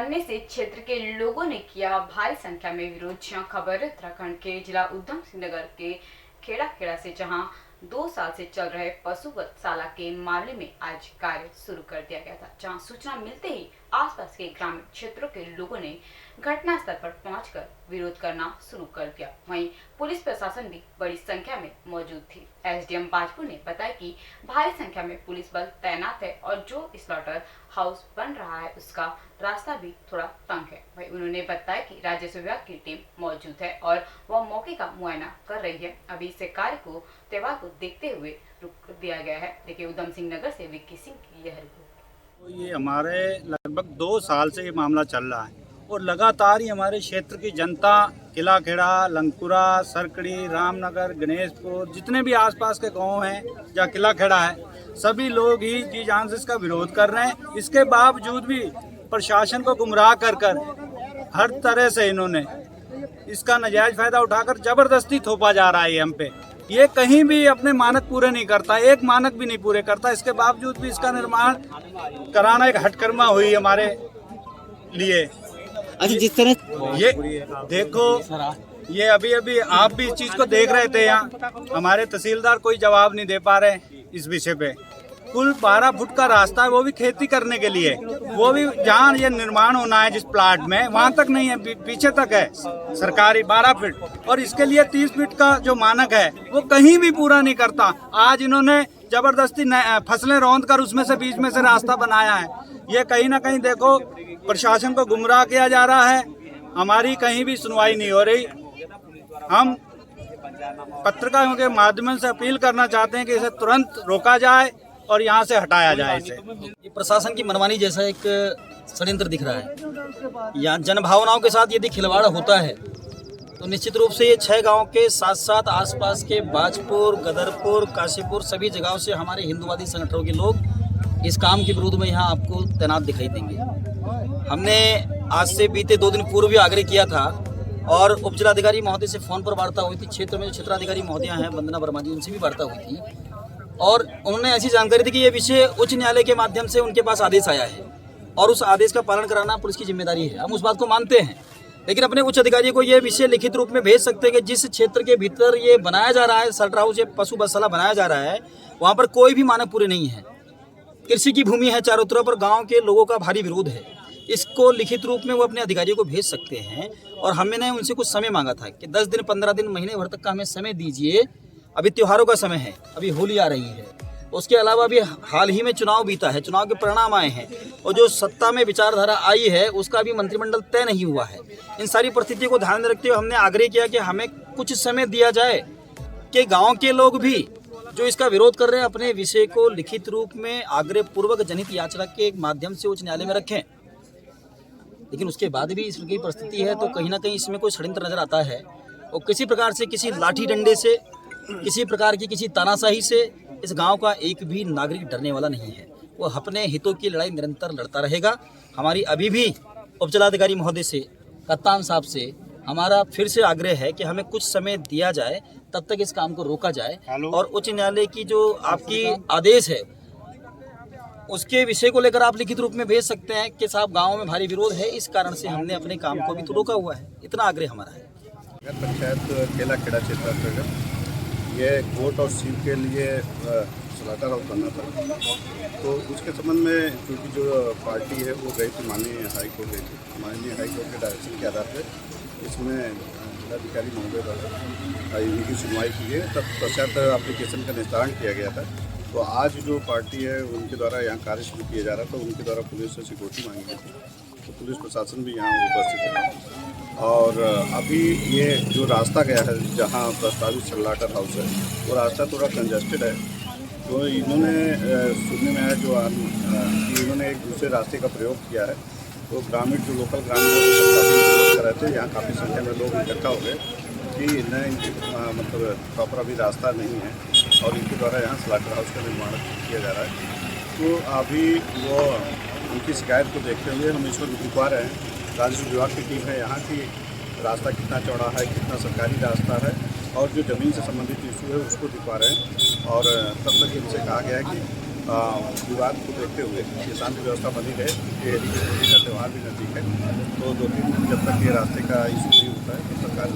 बनने से क्षेत्र के लोगों ने किया भारी संख्या में विरोध। खबर उत्तराखंड के जिला उधम सिंह नगर के खेड़ा से, जहां 2 साल से चल रहे पशु वधशाला के मामले में आज कार्य शुरू कर दिया गया था, जहां सूचना मिलते ही आसपास के ग्रामीण क्षेत्रों के लोगों ने घटनास्थल पर पहुंचकर विरोध करना शुरू कर दिया। वहीं पुलिस प्रशासन भी बड़ी संख्या में मौजूद थी। एसडीएम बाजपुर ने बताया कि भारी संख्या में पुलिस बल तैनात है और जो स्लॉटर हाउस बन रहा है उसका रास्ता भी थोड़ा तंग है। वहीं उन्होंने बताया कि राजस्व विभाग की टीम मौजूद है और वह मौके का मुआयना कर रही है। अभी इस कार्य को त्योहार को देखते हुए रुक दिया गया है। देखिए उधम सिंह नगर से विक्की सिंह की यह रिपोर्ट। ये हमारे लगभग 2 साल से ये मामला चल रहा है और लगातार ही हमारे क्षेत्र की जनता किला खेड़ा, लंकुरा, सरकड़ी, रामनगर, गणेशपुर, जितने भी आसपास के गांव हैं जहाँ किला खेड़ा है, सभी लोग ही जी जान से इसका विरोध कर रहे हैं। इसके बावजूद भी प्रशासन को गुमराह कर हर तरह से इन्होंने इसका नाजायज फायदा उठाकर जबरदस्ती थोपा जा रहा है हम पे। ये कहीं भी अपने मानक पूरे नहीं करता, एक मानक भी नहीं पूरे करता। इसके बावजूद भी इसका निर्माण कराना एक हटकर्मा हुई हमारे लिए। अच्छा, जिस तरह ये देखो, ये अभी आप भी इस चीज को देख रहे थे, यहाँ हमारे तहसीलदार कोई जवाब नहीं दे पा रहे इस विषय पे। कुल 12 फुट का रास्ता है, वो भी खेती करने के लिए, वो भी जहाँ ये निर्माण होना है जिस प्लाट में, वहाँ तक नहीं है, पीछे तक है सरकारी 12 फीट, और इसके लिए 30 फीट का जो मानक है वो कहीं भी पूरा नहीं करता। आज इन्होंने जबरदस्ती फसलें रौंद कर उसमें से बीच में से रास्ता बनाया है। ये कहीं ना कहीं देखो प्रशासन को गुमराह किया जा रहा है। हमारी कहीं भी सुनवाई नहीं हो रही। हम पत्रकारों के माध्यम से अपील करना चाहते हैं कि इसे तुरंत रोका जाए और यहाँ से हटाया जाए इसे। ये प्रशासन की मनमानी जैसा एक षड्यंत्र दिख रहा है। यहाँ जनभावनाओं के साथ यदि खिलवाड़ होता है तो निश्चित रूप से ये 6 गांव के साथ साथ आसपास के बाजपुर, गदरपुर, काशीपुर सभी जगहों से हमारे हिंदुवादी संगठनों के लोग इस काम के विरोध में यहाँ आपको तैनात दिखाई देंगे। हमने आज से बीते 2 दिन पूर्व भी आग्रह किया था और उप जिलाधिकारी महोदय से फ़ोन पर वार्ता हुई थी। क्षेत्र में जो क्षेत्राधिकारी महोदया हैं वंदना वर्मा जी, उनसे भी वार्ता हुई थी और उन्होंने ऐसी जानकारी दी कि ये विषय उच्च न्यायालय के माध्यम से उनके पास आदेश आया है और उस आदेश का पालन कराना पुलिस की जिम्मेदारी है। हम उस बात को मानते हैं, लेकिन अपने उच्च अधिकारी को ये विषय लिखित रूप में भेज सकते हैं कि जिस क्षेत्र के भीतर ये बनाया जा रहा है, शटर हाउस या पशु वधशाला बनाया जा रहा है, वहाँ पर कोई भी मानक पूरे नहीं है। कृषि की भूमि है चारों तरफ और गाँव के लोगों का भारी विरोध है। इसको लिखित रूप में वो अपने अधिकारियों को भेज सकते हैं और हमने उनसे कुछ समय मांगा था कि 10 दिन, 15 दिन, महीने भर तक का हमें समय दीजिए। अभी त्योहारों का समय है, अभी होली आ रही है, उसके अलावा अभी हाल ही में चुनाव बीता है, चुनाव के परिणाम आए हैं और जो सत्ता में विचारधारा आई है उसका भी मंत्रिमंडल तय नहीं हुआ है। इन सारी परिस्थितियों को ध्यान में रखते हुए हमने आग्रह किया कि हमें कुछ समय दिया जाए कि गाँव के लोग भी जो इसका विरोध कर रहे हैं अपने विषय को लिखित रूप में आग्रह पूर्वक जनहित याचना के माध्यम से उच्च न्यायालय में रखें। लेकिन उसके बाद भी इस की परिस्थिति है तो कहीं ना कहीं इसमें कोई षड्यंत्र नजर आता है और किसी प्रकार से, किसी लाठी डंडे से, किसी प्रकार की किसी तानाशाही से इस गांव का एक भी नागरिक डरने वाला नहीं है। वो अपने हितों की लड़ाई निरंतर लड़ता रहेगा। हमारी अभी भी उप जिलाधिकारी महोदय से, कप्तान साहब से हमारा फिर से आग्रह है कि हमें कुछ समय दिया जाए, तब तक इस काम को रोका जाए और उच्च न्यायालय की जो आपकी आदेश है उसके विषय को लेकर आप लिखित रूप में भेज सकते हैं कि साहब गाँव में भारी विरोध है, इस कारण से हमने अपने काम को भी तो रोका हुआ है। इतना आग्रह हमारा है। नगर पंचायत किला खेड़ा क्षेत्र अंतर्गत ये गोट और सीप के लिए स्लॉटर हाउस बनना था, तो उसके संबंध में क्योंकि जो पार्टी है वो गई थी माननीय हाईकोर्ट गई थी। माननीय हाईकोर्ट के डायरेक्शन के आधार पर इसमें जिलाधिकारी महोदय द्वारा इनकी सुनवाई की है, तत्पश्चात एप्लीकेशन का निस्तारण किया गया था। तो आज जो पार्टी है उनके द्वारा यहाँ कार्य शुरू किया जा रहा था, उनके द्वारा पुलिस से सिक्योरिटी मांगी गई थी, तो पुलिस प्रशासन भी यहाँ उपस्थित है। और अभी ये जो रास्ता गया है जहाँ प्रस्तावित शटर हाउस है, वो रास्ता थोड़ा कंजस्टेड है। तो इन्होंने सुनने में आया कि इन्होंने एक दूसरे रास्ते का प्रयोग किया है। तो ग्रामीण जो लोकल ग्रामीण लोग काफ़ी विरोध कर रहे थे, यहाँ काफ़ी संख्या में लोग इकट्ठा हो गए कि नए मतलब प्रॉपर अभी रास्ता नहीं है और इनके द्वारा यहाँ स्लॉटर हाउस का निर्माण किया जा रहा है। तो अभी वो उनकी शिकायत को देखते हुए हम इसको दिखवा रहे हैं। राजस्व विभाग की टीम है यहाँ की, रास्ता कितना चौड़ा है, कितना सरकारी रास्ता है और जो ज़मीन से संबंधित इशू है उसको दिखवा रहे हैं। और तब तक इनसे कहा गया है कि विवाद को देखते हुए ये शांति व्यवस्था बनी रहे। ये होली का त्यौहार भी नज़दीक है, तो 2-3 दिन जब तक ये रास्ते का इशू नहीं होता है तो सरकार